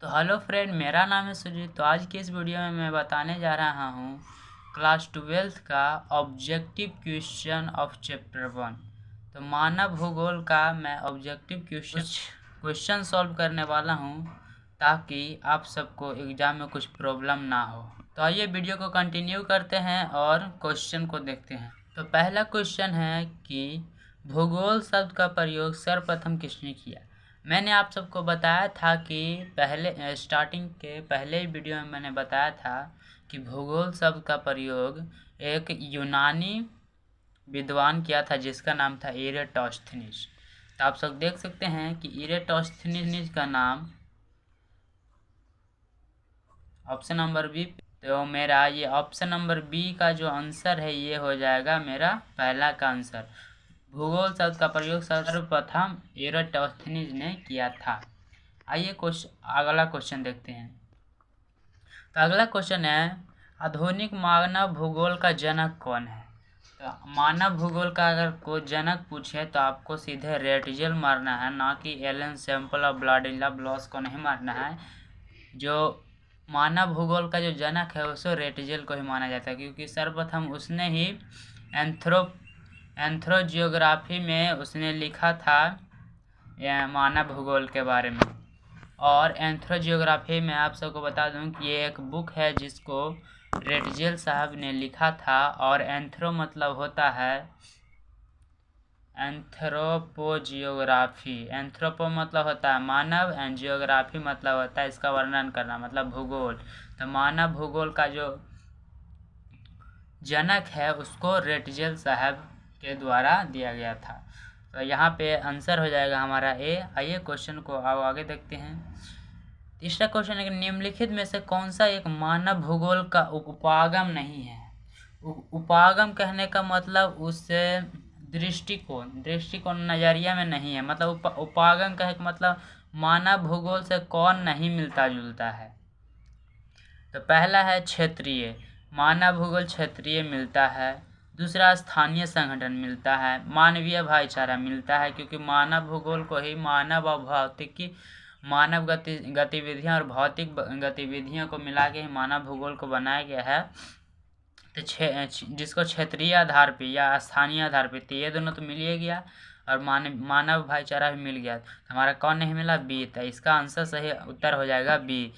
तो hello friend, मेरा नाम है सुजीत। तो आज की इस वीडियो में मैं बताने जा रहा हूँ क्लास 12th का ऑब्जेक्टिव क्वेश्चन ऑफ चैप्टर 1। तो मानव भूगोल का मैं ऑब्जेक्टिव क्वेश्चन सॉल्व करने वाला हूँ ताकि आप सबको एग्जाम में कुछ प्रॉब्लम ना हो। तो आइए वीडियो को कंटिन्यू करते हैं और क्वेश्चन को देखते हैं। तो पहला क्वेश्चन है कि भूगोल शब्द का प्रयोग सर्वप्रथम किसने किया। मैंने आप सबको बताया था कि पहले स्टार्टिंग के पहले वीडियो में मैंने बताया था कि भूगोल शब्द का प्रयोग एक यूनानी विद्वान किया था जिसका नाम था इरेटोस्थनीज। तो आप सब देख सकते हैं कि इरेटोस्थनीज का नाम ऑप्शन नंबर बी। तो मेरा ये ऑप्शन नंबर बी का जो आंसर है ये हो जाएगा मेरा पहला का आंसर। भूगोल शब्द का प्रयोग सर्वप्रथम इरेटोस्थनीज ने किया था। आइए अगला क्वेश्चन देखते हैं। तो अगला क्वेश्चन है आधुनिक मानव भूगोल का जनक कौन है। तो मानव भूगोल का अगर कोई जनक पूछे तो आपको सीधे रेटजेल मारना है, ना कि एलन सैंपल और ब्लाडिला ब्लॉस को नहीं मारना है। जो मानव भूगोल का जो जनक है उसको रेटजेल को ही माना जाता है, क्योंकि सर्वप्रथम उसने ही एंथ्रोजियोग्राफी में उसने लिखा था मानव भूगोल के बारे में। और एंथ्रोजियोग्राफी में आप सबको बता दूं कि ये एक बुक है जिसको रेटजेल साहब ने लिखा था। और एंथ्रो मतलब होता है एंथ्रोपोजियोग्राफी। एंथ्रोपो मतलब होता है मानव, एंड जियोग्राफी मतलब होता है इसका वर्णन करना, मतलब भूगोल। तो मानव भूगोल का जो जनक है उसको रेटजेल साहब के द्वारा दिया गया था। तो यहाँ पे आंसर हो जाएगा हमारा ए। आइए क्वेश्चन को आगे देखते हैं। तीसरा क्वेश्चन है कि निम्नलिखित में से कौन सा एक मानव भूगोल का उपागम नहीं है। उपागम कहने का मतलब उससे दृष्टिकोण नजरिया में नहीं है। मतलब उपागम कहने का मतलब मानव भूगोल से कौन नहीं मिलता जुलता है। तो पहला है क्षेत्रीय, मानव भूगोल क्षेत्रीय मिलता है। दूसरा स्थानीय संगठन मिलता है। मानवीय भाईचारा मिलता है, क्योंकि मानव भूगोल को ही मानव और भौतिकी मानव गतिविधियां और भौतिक गतिविधियों को मिला के ही मानव भूगोल को बनाया गया है। तो जिसको क्षेत्रीय आधार पे या स्थानीय आधार पे, तो ये दोनों तो मिल ही गया, और मानव भाईचारा भी मिल गया। तो हमारा कौन नहीं मिला, बी। तो इसका आंसर सही उत्तर हो जाएगा बी।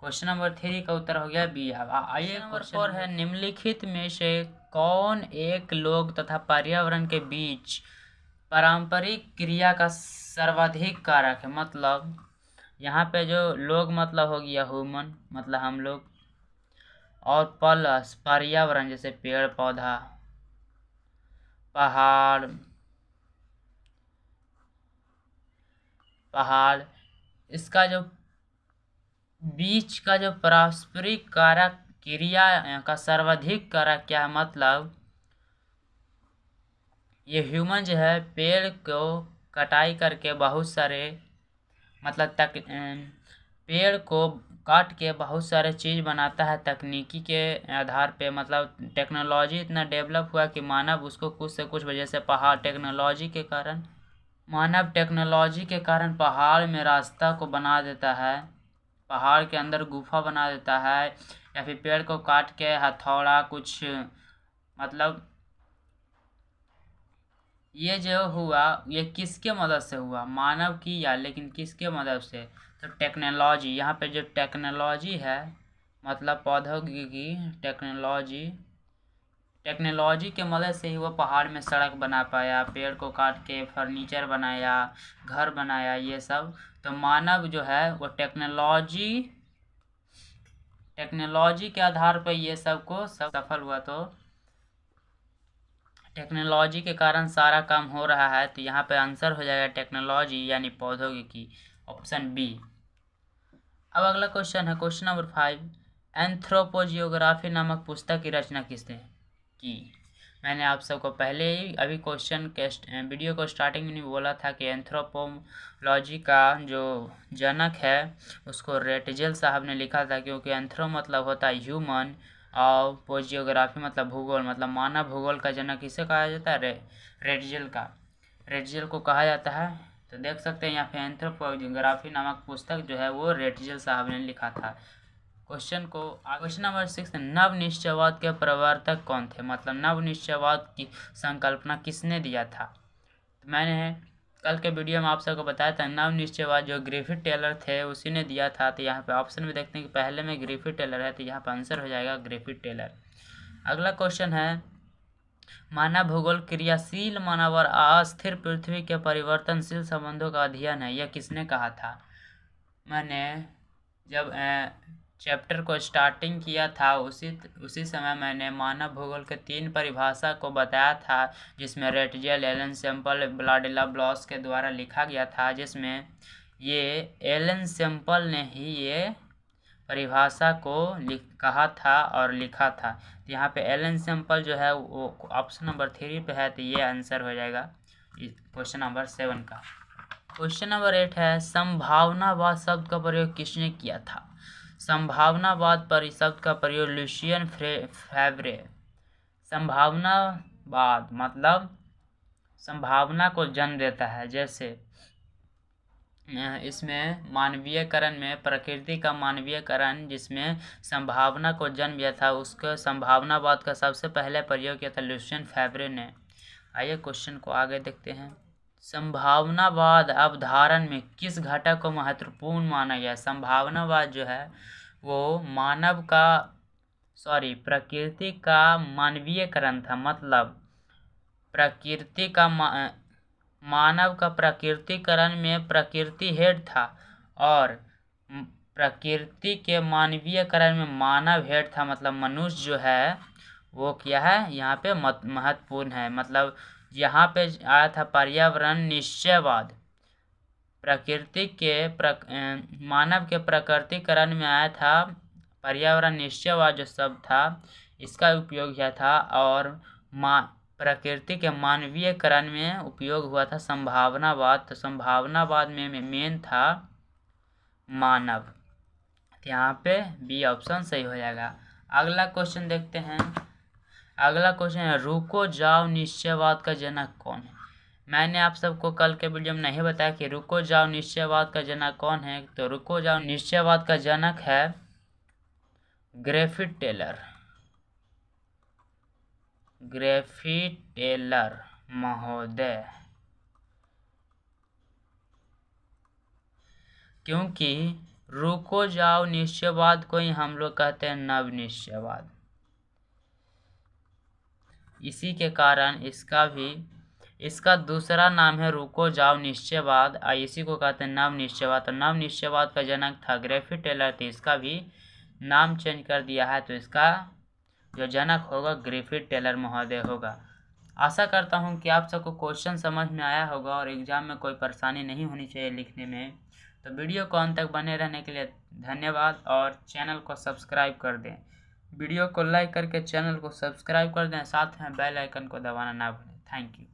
क्वेश्चन नंबर 3 का उत्तर हो गया बी। आइए नंबर 4 है निम्नलिखित में से कौन एक लोग तथा पर्यावरण के बीच पारंपरिक क्रिया का सर्वाधिक कारक है। मतलब यहाँ पे जो लोग मतलब हो गया ह्यूमन, मतलब हम लोग, और प्लस पर्यावरण जैसे पेड़ पौधा, पहाड़, इसका जो बीच का जो पारस्परिक कारक क्रिया का सर्वाधिक कारक क्या है। मतलब ये ह्यूमन जो है पेड़ को कटाई करके बहुत सारे, मतलब पेड़ को काट के बहुत सारे चीज़ बनाता है तकनीकी के आधार पे। मतलब टेक्नोलॉजी इतना डेवलप हुआ कि मानव उसको कुछ से कुछ वजह से मानव टेक्नोलॉजी के कारण पहाड़ में रास्ता को बना देता है, पहाड़ के अंदर गुफा बना देता है, या फिर पेड़ को काट के हथौड़ा कुछ, मतलब ये जो हुआ ये किसके मदद से हुआ, मानव की या, लेकिन किसके मदद से। तो टेक्नोलॉजी, यहाँ पे जो टेक्नोलॉजी है मतलब प्रौद्योगिकी टेक्नोलॉजी के मदद से ही वो पहाड़ में सड़क बना पाया, पेड़ को काट के फर्नीचर बनाया, घर बनाया, ये सब। तो मानव जो है वो टेक्नोलॉजी के आधार पर ये सब सफल हुआ। तो टेक्नोलॉजी के कारण सारा काम हो रहा है। तो यहाँ पे आंसर हो जाएगा टेक्नोलॉजी यानी प्रौद्योगिकी, ऑप्शन बी। अब अगला क्वेश्चन है क्वेश्चन नंबर 5। एंथ्रोपोजियोग्राफी नामक पुस्तक की रचना किसने की। मैंने आप सबको पहले ही अभी क्वेश्चन के वीडियो को स्टार्टिंग में बोला था कि एंथ्रोपोलॉजी का जो जनक है उसको रेटजेल साहब ने लिखा था, क्योंकि एंथ्रो मतलब होता है ह्यूमन और पोजियोग्राफी मतलब भूगोल, मतलब मानव भूगोल का जनक किसे कहा जाता है, रेटजेल को कहा जाता है। तो देख सकते हैं यहाँ पे एंथ्रोपोग्राफी नामक पुस्तक जो है वो रेटजल साहब ने लिखा था। क्वेश्चन नंबर 6, नव निश्चयवाद के प्रवर्तक कौन थे, मतलब नव निश्चयवाद की संकल्पना किसने दिया था। तो मैंने कल के वीडियो में आप सबको बताया था नव निश्चयवाद जो ग्रिफिथ टेलर थे उसी ने दिया था। तो यहाँ पे ऑप्शन में देखते हैं कि पहले में ग्रिफिथ टेलर है, तो यहाँ पे आंसर हो जाएगा ग्रिफिथ टेलर। अगला क्वेश्चन है, मानव भूगोल क्रियाशील मानव और अस्थिर पृथ्वी के परिवर्तनशील संबंधों का अध्ययन है, यह किसने कहा था। मैंने जब चैप्टर को स्टार्टिंग किया था उसी समय मैंने मानव भूगोल के 3 परिभाषा को बताया था, जिसमें रेटजेल, एलन सैम्पल, ब्लाडिलाब्लॉस के द्वारा लिखा गया था, जिसमें ये एलन सैम्पल ने ही ये परिभाषा को कहा था और लिखा था। तो यहाँ पे एलन सैम्पल जो है वो ऑप्शन नंबर 3 पे है, तो ये आंसर हो जाएगा क्वेश्चन नंबर 7 का। क्वेश्चन नंबर 8 है, संभावनावाद शब्द का प्रयोग किसने किया था। संभावनावाद पर शब्द का प्रयोग लुसियन फेब्रे। संभावनावाद मतलब संभावना को जन्म देता है, जैसे इसमें मानवीयकरण में प्रकृति का मानवीयकरण जिसमें संभावना को जन्म दिया था, उसको संभावनावाद का सबसे पहले प्रयोग किया था लुसियन फेब्रे ने। आइए क्वेश्चन को आगे देखते हैं। संभावनावाद अवधारण में किस घटक को महत्वपूर्ण माना गया। संभावनावाद जो है वो प्रकृति का मानवीयकरण था, मतलब प्रकृति का मानव का प्रकृतिकरण में प्रकृति हेड था और प्रकृति के मानवीयकरण में मानव हेड था, मतलब मनुष्य जो है वो क्या है यहाँ पे महत्वपूर्ण है। मतलब यहाँ पे आया था पर्यावरण निश्चयवाद, प्रकृति के मानव के प्रकृतिकरण में आया था पर्यावरण निश्चयवाद जो शब्द था, इसका उपयोग किया था, और प्रकृति के मानवीयकरण में उपयोग हुआ था संभावनावाद। तो संभावनावाद में मेन था मानव। तो यहाँ पे बी ऑप्शन सही हो जाएगा। अगला क्वेश्चन देखते हैं। अगला क्वेश्चन है, रुको जाओ निश्चयवाद का जनक कौन है। मैंने आप सबको कल के वीडियो में नहीं बताया कि रुको जाओ निश्चयवाद का जनक कौन है। तो रुको जाओ निश्चयवाद का जनक है ग्रिफिथ टेलर। ग्रिफिथ टेलर महोदय, क्योंकि रुको जाओ निश्चयवाद को ही हम लोग कहते हैं नव निश्चयवाद, इसी के कारण इसका दूसरा नाम है रुको जाओ निश्चयवाद, इसी को कहते हैं नव निश्चयवाद। तो नव निश्चयवाद का जनक था ग्रिफिथ टेलर, तो इसका भी नाम चेंज कर दिया है, तो इसका जो जनक होगा ग्रिफिथ टेलर महोदय होगा। आशा करता हूं कि आप सबको क्वेश्चन समझ में आया होगा और एग्जाम में कोई परेशानी नहीं होनी चाहिए लिखने में। तो वीडियो को अंत तक बने रहने के लिए धन्यवाद और चैनल को सब्सक्राइब कर दें। वीडियो को लाइक करके चैनल को सब्सक्राइब कर दें, साथ में बेल आइकन को दबाना ना भूलें। Thank you.